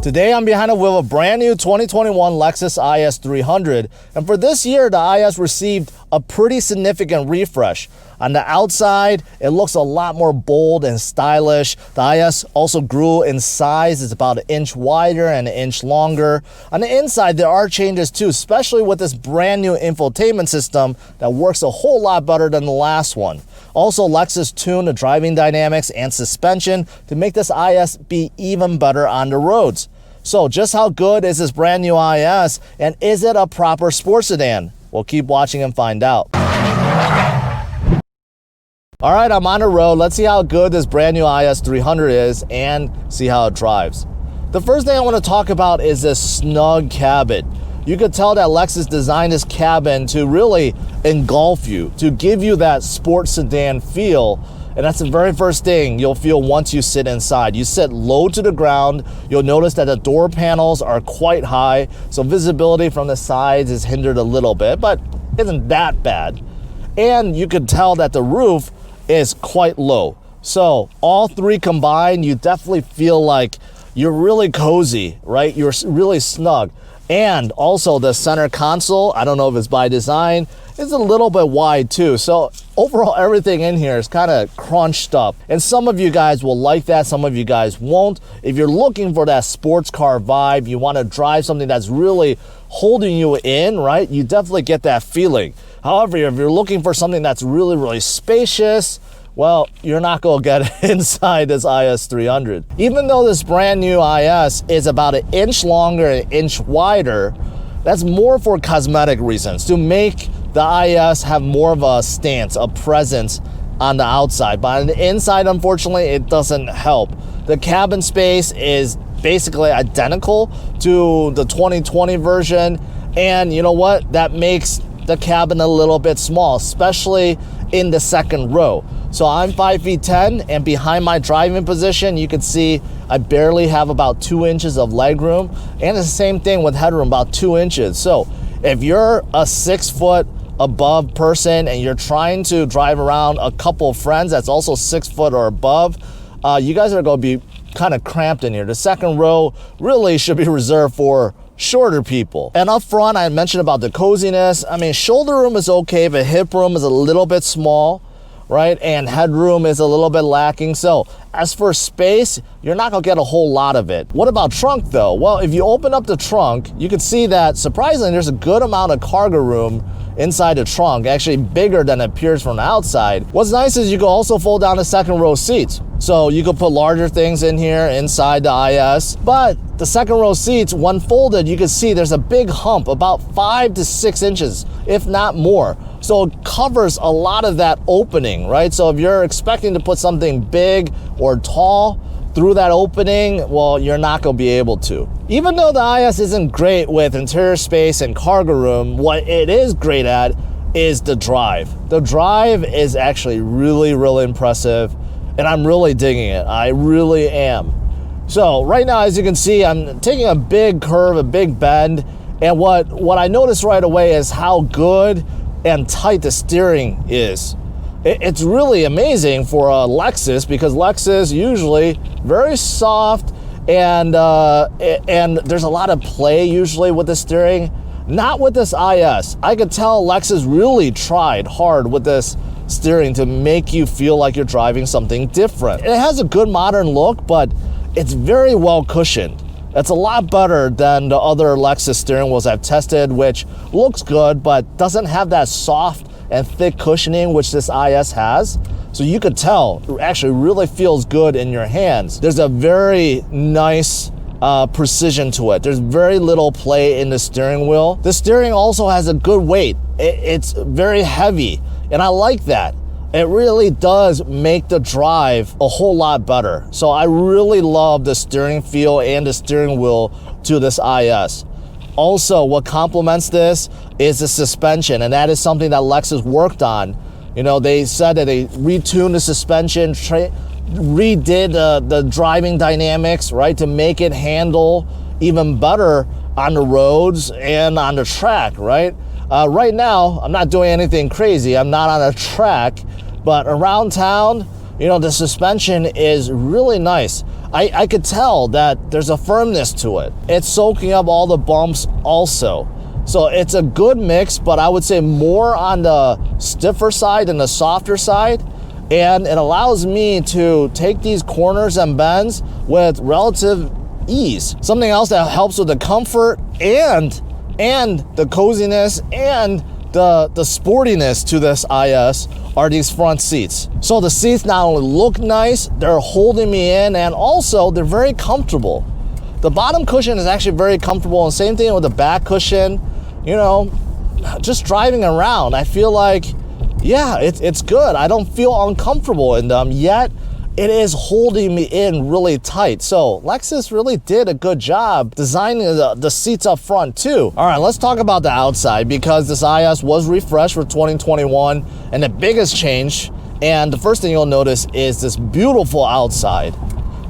Today I'm behind the wheel of a brand new 2021 Lexus IS 300, and for this year the IS received a pretty significant refresh. On the outside, it looks a lot more bold and stylish. The IS also grew in size. It's about 1 inch wider and 1 inch longer. On the inside, there are changes too, especially with this brand new infotainment system that works a whole lot better than the last one. Also, Lexus tuned the driving dynamics and suspension to make this IS be even better on the roads. So just how good is this brand new IS, and is it a proper sports sedan? We'll keep watching and find out. All right, I'm on the road. Let's see how good this brand new IS 300 is and see how it drives. The first thing I want to talk about is this snug cabin. You could tell that Lexus designed this cabin to really engulf you, to give you that sports sedan feel. And that's the very first thing you'll feel once you sit inside. You sit low to the ground. You'll notice that the door panels are quite high, so visibility from the sides is hindered a little bit, but isn't that bad. And you can tell that the roof is quite low. So all three combined, you definitely feel like you're really cozy, right? You're really snug. And also the center console, I don't know if it's by design, it's a little bit wide too. So overall, everything in here is kind of crunched up. And some of you guys will like that, some of you guys won't. If you're looking for that sports car vibe, you want to drive something that's really holding you in, right? You definitely get that feeling. However, if you're looking for something that's really spacious, well, you're not going to get it inside this IS 300. Even though this brand new IS is about 1 inch longer and 1 inch wider, that's more for cosmetic reasons, to make the IS have more of a stance, a presence on the outside. But on the inside, unfortunately, it doesn't help. The cabin space is basically identical to the 2020 version. And you know what? That makes the cabin a little bit small, especially in the second row. So I'm 5'10", and behind my driving position, you can see I barely have about 2 inches of leg room, and it's the same thing with headroom, about 2 inches. So if you're a 6 foot above person and you're trying to drive around a couple of friends that's also 6 foot or above, you guys are going to be kind of cramped in here. The second row really should be reserved for shorter people. And up front, I mentioned about the coziness. I mean, shoulder room is okay, but hip room is a little bit small, right? And headroom is a little bit lacking. So as for space, you're not gonna get a whole lot of it. What about trunk though? Well, if you open up the trunk, you can see that surprisingly, there's a good amount of cargo room inside the trunk, actually bigger than it appears from the outside. What's nice is you can also fold down the second row seats. So you could put larger things in here inside the IS, but the second row seats, when folded, you can see there's a big hump, about 5 to 6 inches, if not more. So it covers a lot of that opening, right? So if you're expecting to put something big or tall through that opening, well, you're not gonna be able to. Even though the IS isn't great with interior space and cargo room, what it is great at is the drive. The drive is actually really impressive, and I'm really digging it. I really am. So right now, as you can see, I'm taking a big curve, a big bend, and what I noticed right away is how good and tight the steering is. It's really amazing for a Lexus, because Lexus usually very soft, and there's a lot of play usually with the steering. Not with this IS. I could tell Lexus really tried hard with this steering to make you feel like you're driving something different. It has a good modern look, but it's very well cushioned. It's a lot better than the other Lexus steering wheels I've tested, which looks good, but doesn't have that soft and thick cushioning which this IS has. So you could tell it actually really feels good in your hands. There's a very nice precision to it. There's very little play in the steering wheel. The steering also has a good weight. It's very heavy, and I like that. It really does make the drive a whole lot better. So I really love the steering feel and the steering wheel to this IS. Also, what complements this is the suspension, and that is something that Lexus worked on. You know, they said that they retuned the suspension, redid the driving dynamics, right, to make it handle even better on the roads and on the track, right? Right now, I'm not doing anything crazy. I'm not on a track, but around town, You know, the suspension is really nice. I could tell that there's a firmness to it. It's soaking up all the bumps also. So it's a good mix, but I would say more on the stiffer side than the softer side. And it allows me to take these corners and bends with relative ease. Something else that helps with the comfort and the coziness and the sportiness to this IS are these front seats. So the seats not only look nice, they're holding me in, and also they're very comfortable. The bottom cushion is actually very comfortable, and same thing with the back cushion. You know, just driving around, I feel like, yeah, it's good. I don't feel uncomfortable in them, yet it is holding me in really tight. So Lexus really did a good job designing the seats up front too. All right, let's talk about the outside, because this IS was refreshed for 2021, and the biggest change, and the first thing you'll notice, is this beautiful outside.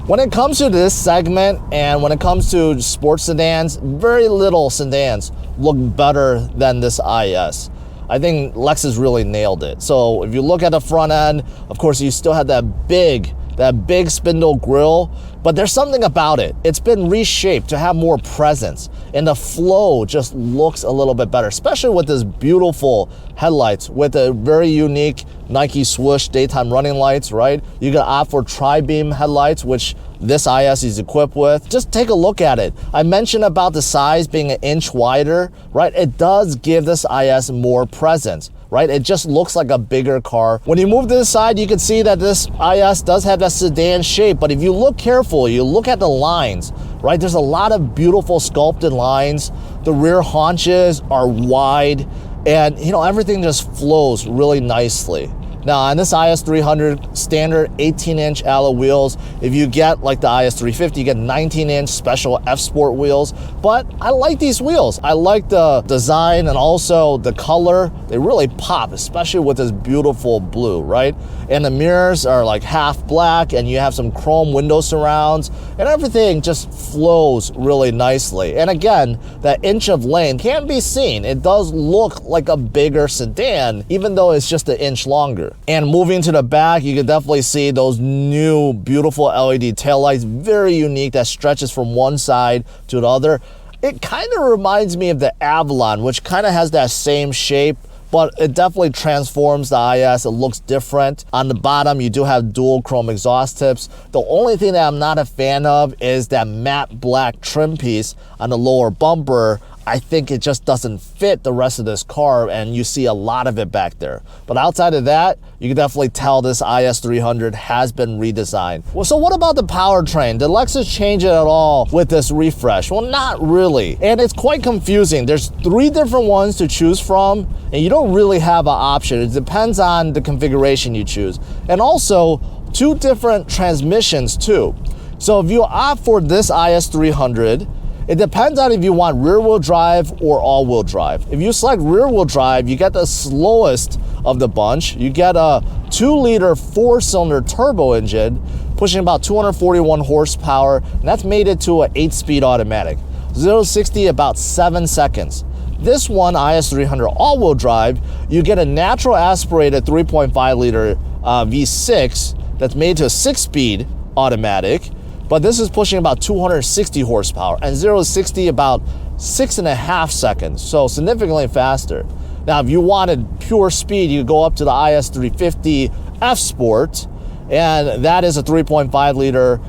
When it comes to this segment and when it comes to sports sedans, very little sedans look better than this IS. I think Lexus really nailed it. So if you look at the front end, of course, you still have that big spindle grille, but there's something about it. It's been reshaped to have more presence, and the flow just looks a little bit better, especially with this beautiful headlights with a very unique Nike swoosh daytime running lights, right? You can opt for tri-beam headlights, which this IS is equipped with. Just take a look at it. I mentioned about the size being an inch wider, right? It does give this IS more presence, right? It just looks like a bigger car. When you move to the side, you can see that this IS does have that sedan shape, but if you look carefully, you look at the lines, right? There's a lot of beautiful sculpted lines. The rear haunches are wide, and you know, everything just flows really nicely. Now on this IS 300, standard 18-inch alloy wheels. If you get like the IS 350, you get 19-inch special F Sport wheels. But I like these wheels. I like the design and also the color. They really pop, especially with this beautiful blue, right? And the mirrors are like half black, and you have some chrome window surrounds, and everything just flows really nicely. And again, that inch of length can be seen. It does look like a bigger sedan, even though it's just an inch longer. And moving to the back, you can definitely see those new beautiful LED taillights, very unique, that stretches from one side to the other. It kind of reminds me of the Avalon, which kind of has that same shape, but it definitely transforms the IS. It looks different. On the bottom, you do have dual chrome exhaust tips. The only thing that I'm not a fan of is that matte black trim piece on the lower bumper. I think it just doesn't fit the rest of this car, and you see a lot of it back there. But outside of that, you can definitely tell this IS 300 has been redesigned. Well, so what about the powertrain? Did Lexus change it at all with this refresh? Well, not really. And it's quite confusing. There's 3 different ones to choose from, and you don't really have an option. It depends on the configuration you choose. And also, 2 different transmissions too. So if you opt for this IS 300, it depends on if you want rear-wheel drive or all-wheel drive. If you select rear-wheel drive, you get the slowest of the bunch. You get a 2-liter 4-cylinder turbo engine pushing about 241 horsepower, and that's mated to an 8-speed automatic. 0 to 60 about 7 seconds. This one, IS 300 all-wheel drive, you get a natural aspirated 3.5-liter V6 that's made to a 6-speed automatic. But this is pushing about 260 horsepower, and 0 to 60 about 6.5 seconds, so significantly faster. Now, if you wanted pure speed, you go up to the IS 350 F Sport, and that is a 3.5 liter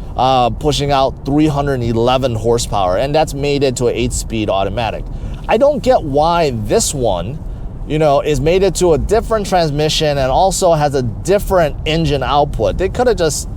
pushing out 311 horsepower, and that's mated to an 8-speed automatic. I don't get why this one, you know, is mated to a different transmission and also has a different engine output. They could have just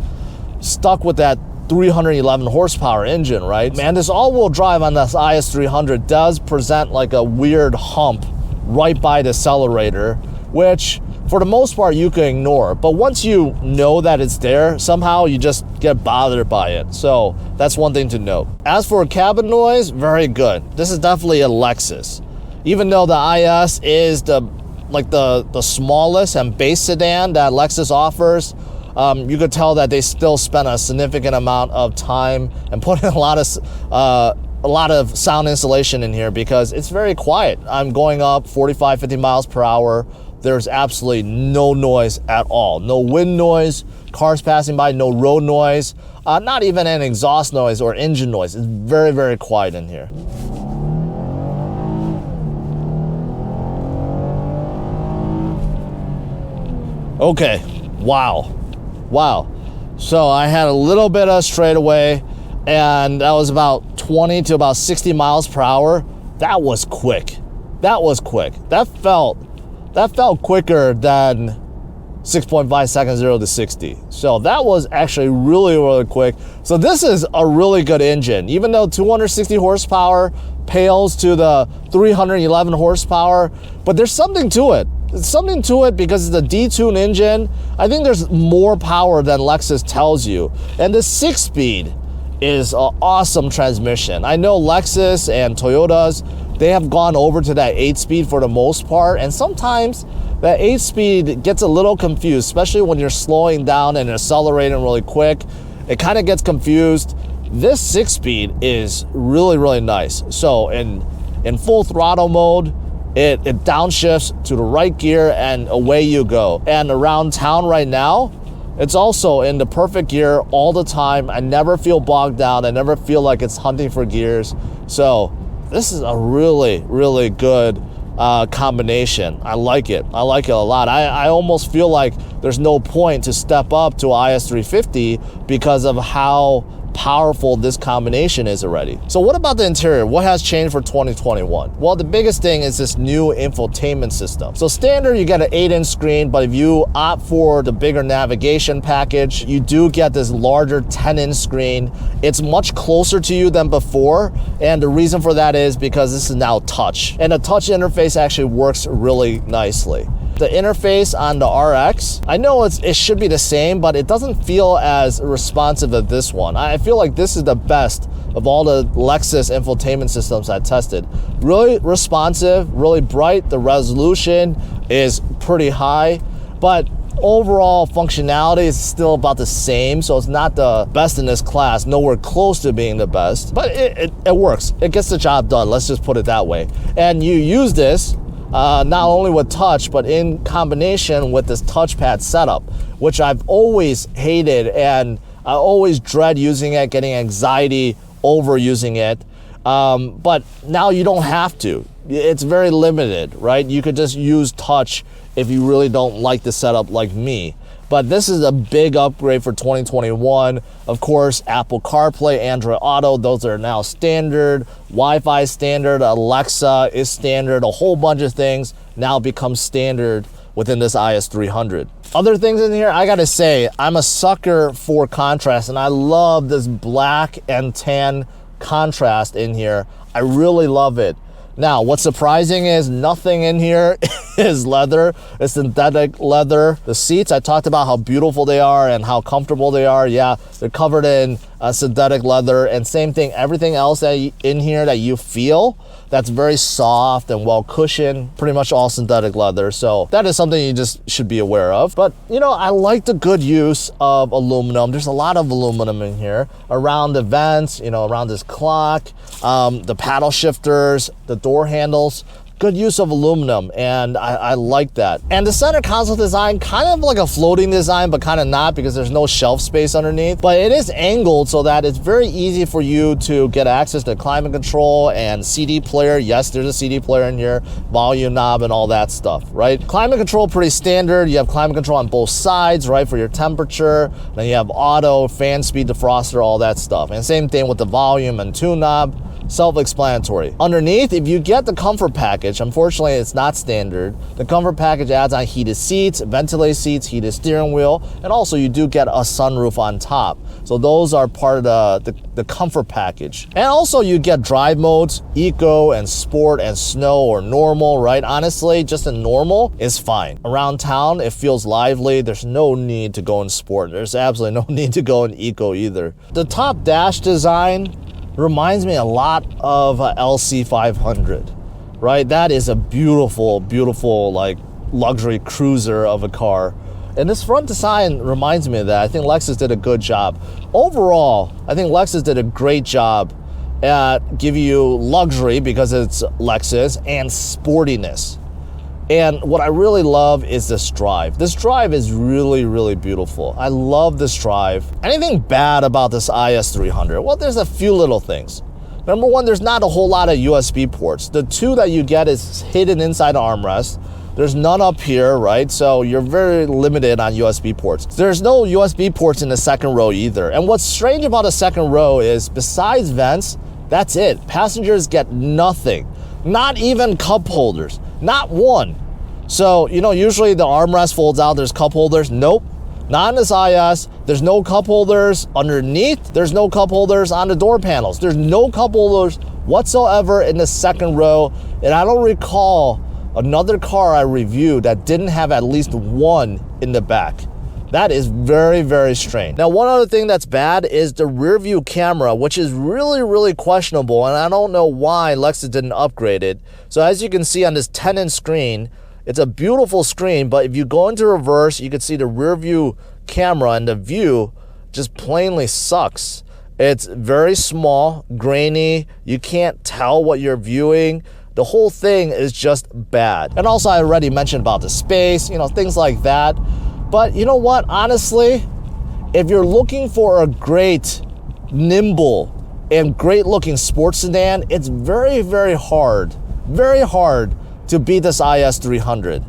stuck with that 311 horsepower engine, right? Man, this all-wheel drive on this IS 300 does present like a weird hump right by the accelerator, which for the most part you can ignore. But once you know that it's there, somehow you just get bothered by it. So that's one thing to note. As for cabin noise, very good. This is definitely a Lexus. Even though the IS is the smallest and base sedan that Lexus offers, you could tell that they still spent a significant amount of time and put in a lot of sound insulation in here, because it's very quiet. I'm going up 45, 50 miles per hour there's absolutely no noise at all. No wind noise, cars passing by, no road noise, not even an exhaust noise or engine noise. It's very, very quiet in here. Okay, wow. So I had a little bit of straightaway, and that was about 20 to about 60 miles per hour. That was quick. That felt quicker than 6.5 seconds 0 to 60. So that was actually really, really quick. So this is a really good engine. Even though 260 horsepower pales to the 311 horsepower, but there's something to it. There's something to it because it's a detuned engine. I think there's more power than Lexus tells you. And the 6-speed is an awesome transmission. I know Lexus and Toyotas, they have gone over to that 8-speed for the most part, and sometimes that 8-speed gets a little confused, especially when you're slowing down and accelerating really quick. It kind of gets confused. This 6-speed is really, really nice. So in full throttle mode, it downshifts to the right gear and away you go. And around town right now, it's also in the perfect gear all the time. I never feel bogged down. I never feel like it's hunting for gears. So this is a really, really good combination. I like it a lot. I almost feel like there's no point to step up to IS350 because of how powerful this combination is already. So what about the interior? What has changed for 2021? Well, the biggest thing is this new infotainment system. So standard, you get an 8-inch screen, but if you opt for the bigger navigation package, you do get this larger 10-inch screen. It's much closer to you than before, and the reason for that is because this is now touch, and the touch interface actually works really nicely. The interface on the RX, I know it should be the same, but it doesn't feel as responsive as this one. I feel like this is the best of all the Lexus infotainment systems I tested. Really responsive, really bright. The resolution is pretty high, but overall functionality is still about the same, so it's not the best in this class, nowhere close to being the best, but it works. It gets the job done, let's just put it that way. And you use this not only with touch, but in combination with this touchpad setup, which I've always hated, and I always dread using it, getting anxiety over using it. But now you don't have to. It's very limited, right? You could just use touch if you really don't like the setup like me. But this is a big upgrade for 2021. Of course, Apple CarPlay, Android Auto, those are now standard. Wi-Fi standard, Alexa is standard. A whole bunch of things now become standard within this IS300. Other things in here, I gotta say, I'm a sucker for contrast, and I love this black and tan contrast in here. I really love it. Now, what's surprising is nothing in here is leather. It's synthetic leather. The seats, I talked about how beautiful they are and how comfortable they are. Yeah, they're covered in synthetic leather, and same thing, everything else that in here that you feel, that's very soft and well cushioned, pretty much all synthetic leather. So that is something you just should be aware of. But you know, I like the good use of aluminum. There's a lot of aluminum in here around the vents, you know, around this clock, the paddle shifters, the door handles. Good use of aluminum, and I like that. And the center console design, kind of like a floating design, but kind of not, because there's no shelf space underneath. But it is angled so that it's very easy for you to get access to climate control and CD player. Yes, there's a CD player in here, volume knob and all that stuff, right? Climate control, pretty standard. You have climate control on both sides, right, for your temperature. Then you have auto, fan speed, defroster, all that stuff. And same thing with the volume and tune knob. Self-explanatory. Underneath, if you get the comfort package, unfortunately it's not standard. The comfort package adds on heated seats, ventilated seats, heated steering wheel, and also you do get a sunroof on top. So those are part of the comfort package. And also you get drive modes, eco and sport and snow or normal, right? Honestly, just a normal is fine. Around town, it feels lively. There's no need to go in sport. There's absolutely no need to go in eco either. The top dash design reminds me a lot of a LC500, right? That is a beautiful, beautiful, like, luxury cruiser of a car. And this front design reminds me of that. I think Lexus did a good job. Overall, I think Lexus did a great job at giving you luxury because it's Lexus and sportiness. And what I really love is this drive. This drive is really, really beautiful. I love this drive. Anything bad about this IS300? Well, there's a few little things. Number one, there's not a whole lot of USB ports. The two that you get is hidden inside the armrest. There's none up here, right? So you're very limited on USB ports. There's no USB ports in the second row either. And what's strange about the second row is besides vents, that's it. Passengers get nothing. Not even cup holders. Not one. So, usually the armrest folds out, there's cup holders. Nope. Not in this IS. There's no cup holders underneath. There's no cup holders on the door panels. There's no cup holders whatsoever in the second row. And I don't recall another car I reviewed that didn't have at least one in the back. That is very, very strange. Now, one other thing that's bad is the rear view camera, which is really, really questionable, and I don't know why Lexus didn't upgrade it. So as you can see on this 10-inch screen, it's a beautiful screen, but if you go into reverse, you can see the rear view camera, and the view just plainly sucks. It's very small, grainy, you can't tell what you're viewing. The whole thing is just bad. And also I already mentioned about the space, things like that. But you know what, honestly, if you're looking for a great, nimble, and great looking sports sedan, it's very, very hard to beat this IS300.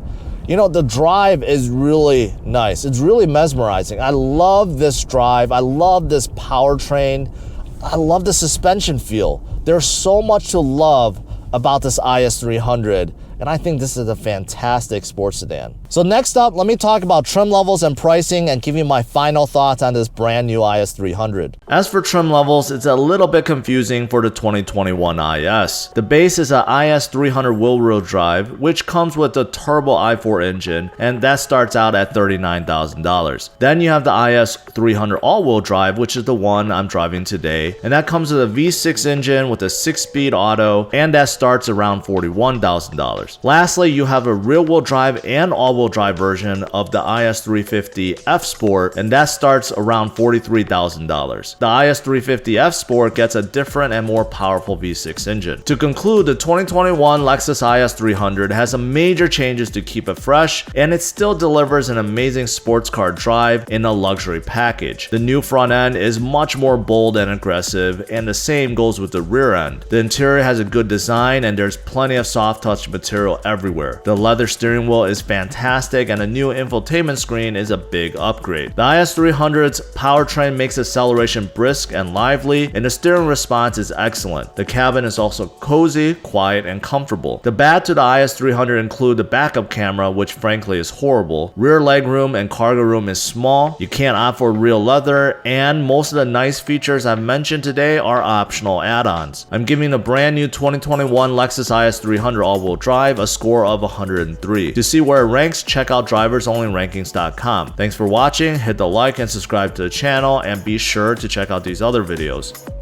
The drive is really nice. It's really mesmerizing. I love this drive. I love this powertrain. I love the suspension feel. There's so much to love about this IS300. And I think this is a fantastic sports sedan. So next up, let me talk about trim levels and pricing and give you my final thoughts on this brand new IS300. As for trim levels, it's a little bit confusing for the 2021 IS. The base is a IS300 wheel-wheel drive, which comes with the turbo i4 engine, and that starts out at $39,000. Then you have the IS300 all-wheel drive, which is the one I'm driving today, and that comes with a V6 engine with a 6-speed auto, and that starts around $41,000. Lastly, you have a rear-wheel drive and all-wheel drive version of the IS350 F Sport, and that starts around $43,000. The IS350 F Sport gets a different and more powerful V6 engine. To conclude, the 2021 Lexus IS300 has some major changes to keep it fresh, and it still delivers an amazing sports car drive in a luxury package. The new front end is much more bold and aggressive, and the same goes with the rear end. The interior has a good design, and there's plenty of soft touch material everywhere. The leather steering wheel is fantastic, and a new infotainment screen is a big upgrade. The IS300's powertrain makes acceleration brisk and lively, and the steering response is excellent. The cabin is also cozy, quiet, and comfortable. The bad to the IS300 include the backup camera, which frankly is horrible. Rear legroom and cargo room is small. You can't opt for real leather, and most of the nice features I've mentioned today are optional add-ons. I'm giving the brand new 2021 Lexus IS300 all-wheel drive a score of 103. To see where it ranks, check out driversonlyrankings.com. Thanks for watching, hit the like and subscribe to the channel, and be sure to check out these other videos.